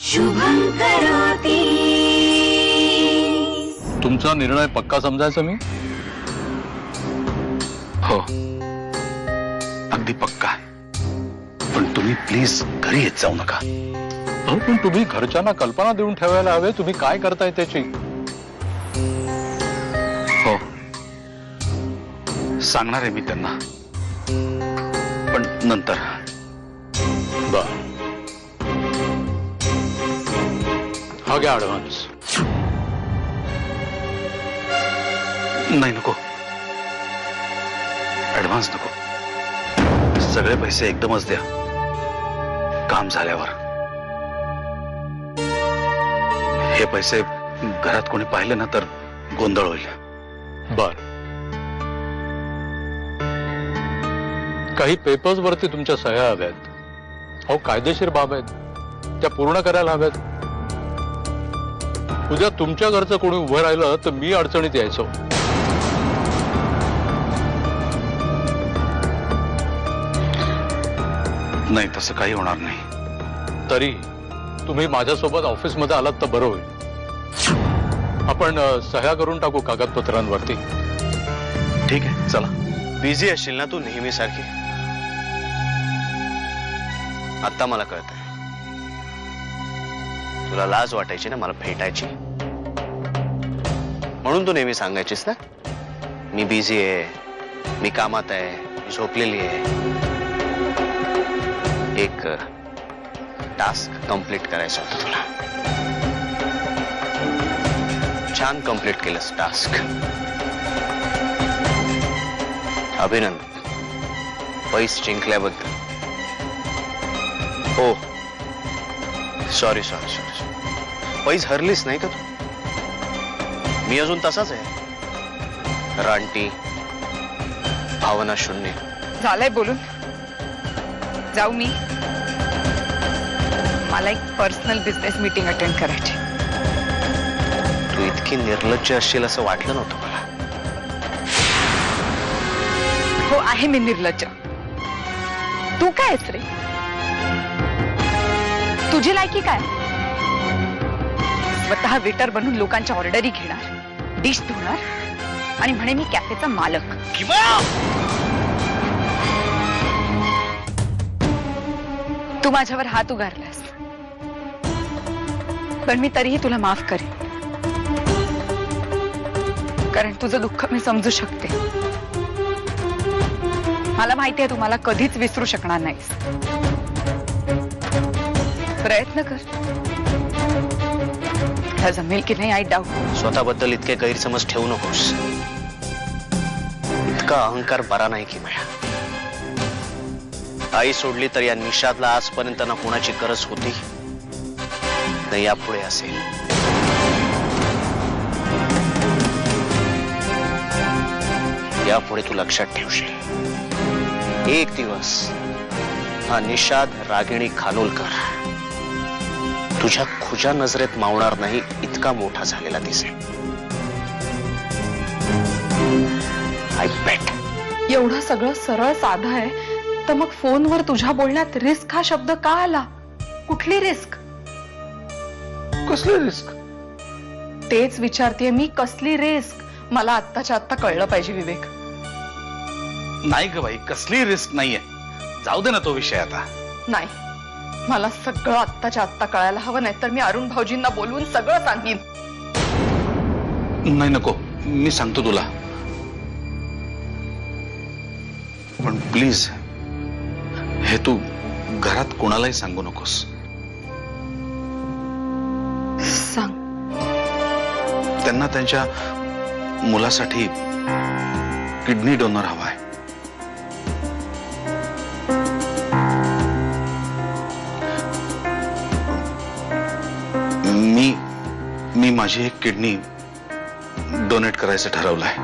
शुभं करोति। तुमचा निर्णय पक्का समजायचा मी? हो, अगदी पक्का. पण तुम्ही प्लीज घरी येत जाऊ नका. हो, पण तुम्ही घरच्यांना कल्पना देऊन ठेवायला हवे तुम्ही काय करताय त्याची. हो, सांगणार आहे मी त्यांना, पण नंतर. बर, हा घ्या ऍडव्हान्स. नाही, नको. ऍडव्हान्स नको. सगळे पैसे एकदमच द्या, काम झाल्यावर. हे पैसे घरात कोणी पाहिले ना तर गोंधळ होईल. बर, काही पेपर्स वरती तुमच्या सह्या हव्यात. हो, कायदेशीर बाब आहेत, त्या पूर्ण करायला हव्यात. उद्या तुमच्या घरचं कोणी उभं राहिलं तर मी अडचणीत यायचो. नाही, तसं काही होणार नाही. तरी तुम्ही माझ्यासोबत ऑफिसमध्ये आलात तर बरं होईल. आपण सह्या करून टाकू कागदपत्रांवरती. ठीक आहे, चला. बिझी असशील ना तू नेहमीसारखी. आता मला कळतंय तुला लाज वाटायची ना मला भेटायची, म्हणून तू नेहमी सांगायचीस ना मी बिझी आहे, मी कामात आहे, मी झोपलेली आहे. एक टास्क कंप्लीट करायचा होता तुला. छान कंप्लीट केलंस टास्क. अभिनंदन पैस जिंकल्याबद्दल. हो, सॉरी सॉरी सॉरी. पैस हरलीस नाही का तू? मी अजून तसाच आहे, रानटी, भावना शून्य. झालंय बोलून. जाऊ मी, मला एक पर्सनल बिझनेस मीटिंग अटेंड करायची. तू इतकी निर्लज्ज असशील असं वाटलं नव्हतं मला. हो, आहे मी निर्लज्ज. तू काय आहेस रे? तुझी लायकी काय? स्वतः वेटर बनून लोकांच्या ऑर्डरी घेणार, डिश धुणार आणि म्हणे मी कॅफेचा मालक. तू माझ्यावर हात उगारलास, पण मी तरीही तुला माफ करेन, कारण तुझं दुःख मी समजू शकते. मला माहिती आहे तू मला कधीच विसरू शकणार नाहीस. प्रयत्न कर, तुला जमेल की नाही आय डाऊट. स्वतःबद्दल इतके गैरसमज ठेवू नकोस. इतका अहंकार बरा नाही की माया. आई सोडली तर या निषादला आजपर्यंत ना कोणाची गरज होती न यापुढे असेल. यापुढे तू लक्षात ठेवशील, एक दिवस हा निषाद रागिणी खानोलकर तुझ्या खुच्या नजरेत मावणार नाही इतका मोठा झालेला दिसेल. आय बेट. एवढं सगळं सरळ साधं आहे तर मग फोनवर तुझ्या बोलण्यात रिस्क हा शब्द का आला? कुठली रिस्क? कसली रिस्क? तेच विचारतेय मी, कसली रिस्क? मला आत्ताच्या आत्ता कळलं पाहिजे विवेक. नाही ग बाई, कसली रिस्क नाहीये. जाऊ दे ना तो विषय आता. नाही, मला सगळं आत्ताच्या आत्ता कळायला हवं, नाही तर मी अरुण भाऊजींना बोलवून सगळं सांगेन. नाही, नको, मी सांगतो तुला. पण प्लीज हे तू घरात कोणालाही सांगू नकोस. सांग. त्यांना त्यांच्या मुलासाठी किडनी डोनर हवाय. मी माझी एक किडनी डोनेट करायचं ठरवलंय.